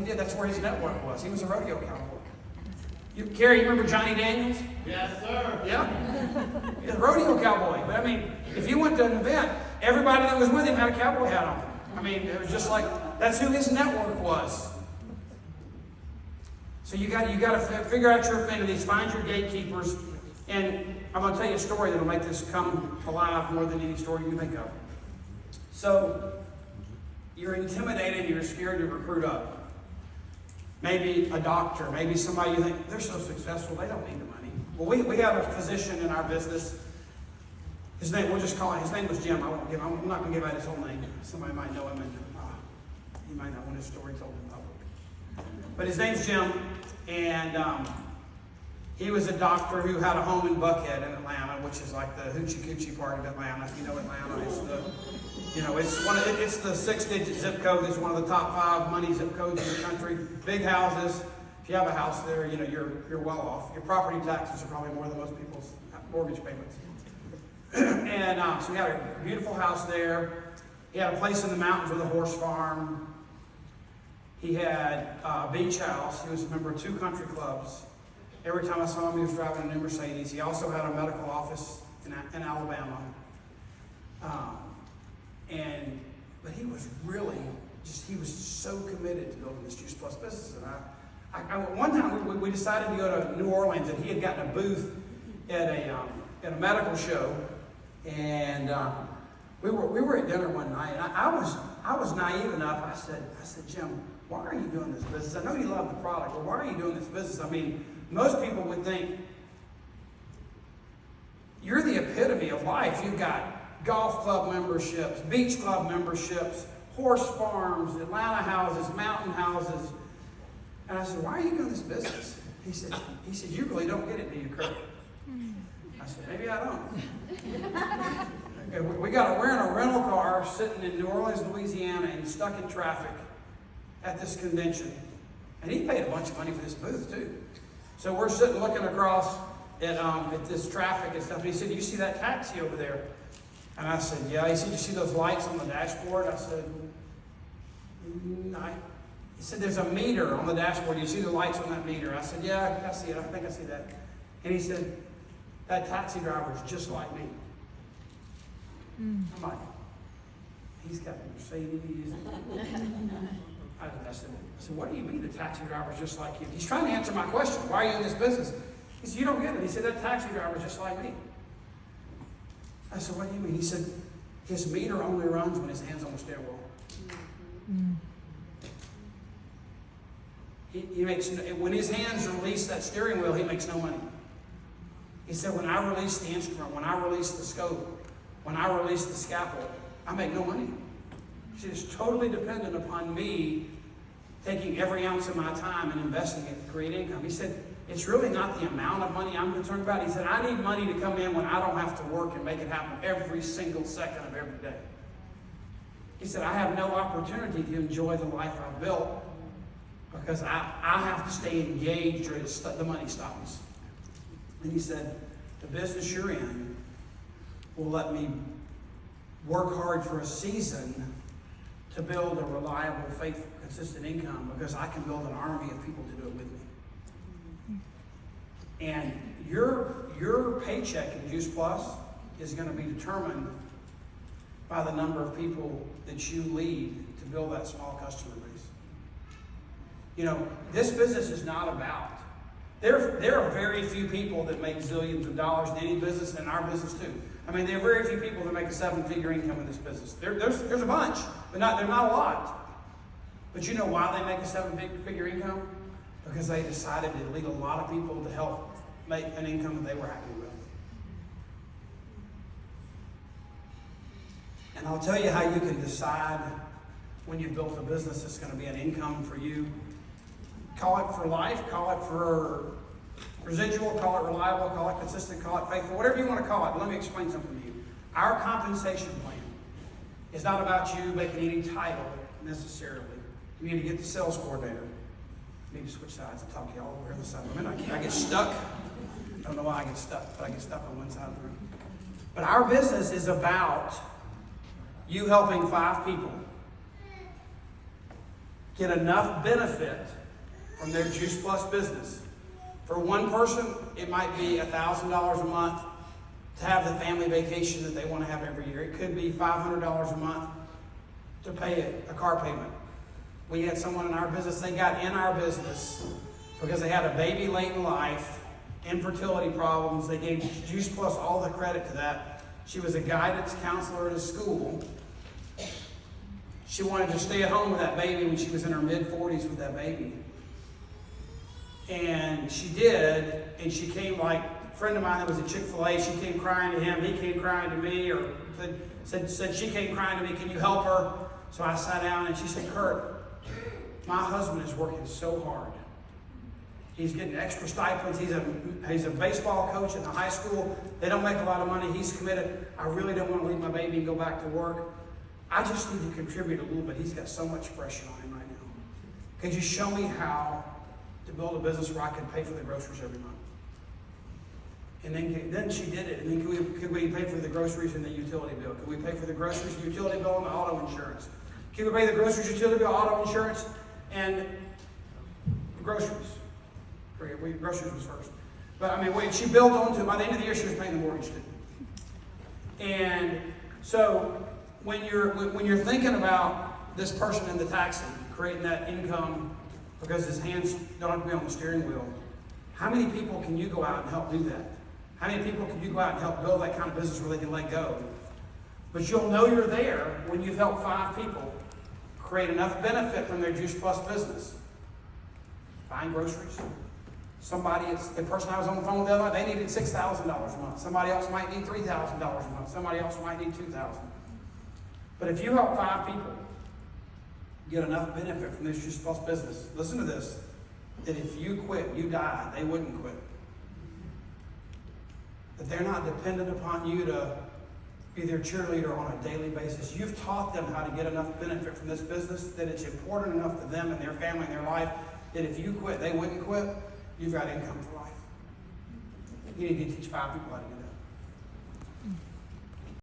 did. That's where his network was. He was a rodeo cowboy. Carrie, you remember Johnny Daniels? Yes, sir. Yeah. He's a rodeo cowboy. But I mean, if you went to an event, everybody that was with him had a cowboy hat on. I mean, it was just like, that's who his network was. So you got to figure out your affinities, find your gatekeepers, and I'm going to tell you a story that will make this come alive more than any story you think of. So you're intimidated, you're scared to recruit up. Maybe a doctor, maybe somebody you think, they're so successful, they don't need the money. Well, we have a physician in our business. His name, we'll just call it, his name was Jim. I'm not going to give out his whole name. Somebody might know him, and he might not want his story told in public. But his name's Jim, and he was a doctor who had a home in Buckhead in Atlanta, which is like the hoochie coochie part of Atlanta. If you know Atlanta, it's the 6-digit zip code. It's one of the top 5 money zip codes in the country. Big houses. If you have a house there, you're well off. Your property taxes are probably more than most people's mortgage payments. And so he had a beautiful house there. He had a place in the mountains with a horse farm. He had a beach house. He was a member of 2 country clubs. Every time I saw him, he was driving a new Mercedes. He also had a medical office in Alabama. But he was really he was so committed to building this Juice Plus business. And one time we decided to go to New Orleans, and he had gotten a booth at a medical show, and we were at dinner one night, and I was naive enough. I said, Jim, why are you doing this business? I know you love the product, but why are you doing this business? I mean, most people would think you're the epitome of life. You've got golf club memberships, beach club memberships, horse farms, Atlanta houses, mountain houses. And I said, why are you doing this business? He said, you really don't get it, do you, Kurt? I said, maybe I don't. Okay, we're in a rental car sitting in New Orleans, Louisiana, and stuck in traffic at this convention. And he paid a bunch of money for this booth, too. So we're sitting looking across at this traffic and stuff. And he said, you see that taxi over there? And I said, yeah. He said, you see those lights on the dashboard? I said, no. He said, there's a meter on the dashboard. You see the lights on that meter? I said, yeah, I see it. I think I see that. And he said, that taxi driver is just like me. I'm like, he's got a Mercedes. I said, what do you mean the taxi driver is just like you? He's trying to answer my question. Why are you in this business? He said, you don't get it. He said, that taxi driver is just like me. I said, what do you mean? He said, his meter only runs when his hand's on the stairwell. He makes, when his hands release that steering wheel, he makes no money. He said, when I release the instrument, when I release the scope, when I release the scalpel, I make no money. He said, it's totally dependent upon me taking every ounce of my time and investing it to create income. He said, it's really not the amount of money I'm concerned about. He said, I need money to come in when I don't have to work and make it happen every single second of every day. He said, I have no opportunity to enjoy the life I've built because I have to stay engaged or the money stops. And he said, the business you're in will let me work hard for a season to build a reliable, faithful, consistent income because I can build an army of people to do it with me. And your paycheck in Juice Plus is going to be determined by the number of people that you lead to build that small customer base. You know, this business is not about, there are very few people that make zillions of dollars in any business, and our business too. I mean, there are very few people that make a 7-figure income in this business. There's a bunch, but they're not a lot. But you know why they make a 7-figure income? Because they decided to lead a lot of people to help make an income that they were happy with. And I'll tell you how you can decide when you've built a business that's going to be an income for you. Call it for life, call it for residual, call it reliable, call it consistent, call it faithful, whatever you want to call it. But let me explain something to you. Our compensation plan is not about you making any title necessarily. You need to get the sales coordinator. I need to switch sides and talk to y'all over on the side of the room. I get stuck. I don't know why I get stuck, but I get stuck on one side of the room. But our business is about you helping 5 people get enough benefit from their Juice Plus business. For one person, it might be $1,000 a month to have the family vacation that they want to have every year. It could be $500 a month to pay a car payment. We had someone in our business, they got in our business because they had a baby late in life, infertility problems. They gave Juice Plus all the credit to that. She was a guidance counselor at a school. She wanted to stay at home with that baby when she was in her mid-40s with that baby. And she did, and she came like, a friend of mine that was at Chick-fil-A, she came crying to him, he came crying to me, or said she came crying to me, can you help her? So I sat down and she said, Kurt, my husband is working so hard. He's getting extra stipends. He's a baseball coach in the high school. They don't make a lot of money. He's committed. I really don't want to leave my baby and go back to work. I just need to contribute a little bit. He's got so much pressure on him right now. Could you show me how to build a business where I can pay for the groceries every month? And then she did it. And then could we pay for the groceries and the utility bill? Could we pay for the groceries, the utility bill, and the auto insurance? Could we pay the groceries, utility bill, auto insurance, and the groceries? Groceries was first. But I mean, she built onto it. By the end of the year, she was paying the mortgage too. And so when you're thinking about this person in the taxi creating that income because his hands don't have to be on the steering wheel, how many people can you go out and help do that? How many people can you go out and help build that kind of business where they can let go? But you'll know you're there when you've helped 5 people create enough benefit from their Juice Plus business. Buying groceries. The person I was on the phone with the other night, they needed $6,000 a month. Somebody else might need $3,000 a month. Somebody else might need $2,000. But if you help 5 people get enough benefit from this Juice Plus business, listen to this, that if you quit, you die, they wouldn't quit. That they're not dependent upon you to be their cheerleader on a daily basis. You've taught them how to get enough benefit from this business that it's important enough to them and their family and their life that if you quit, they wouldn't quit. You've got income for life. You need to teach 5 people how to do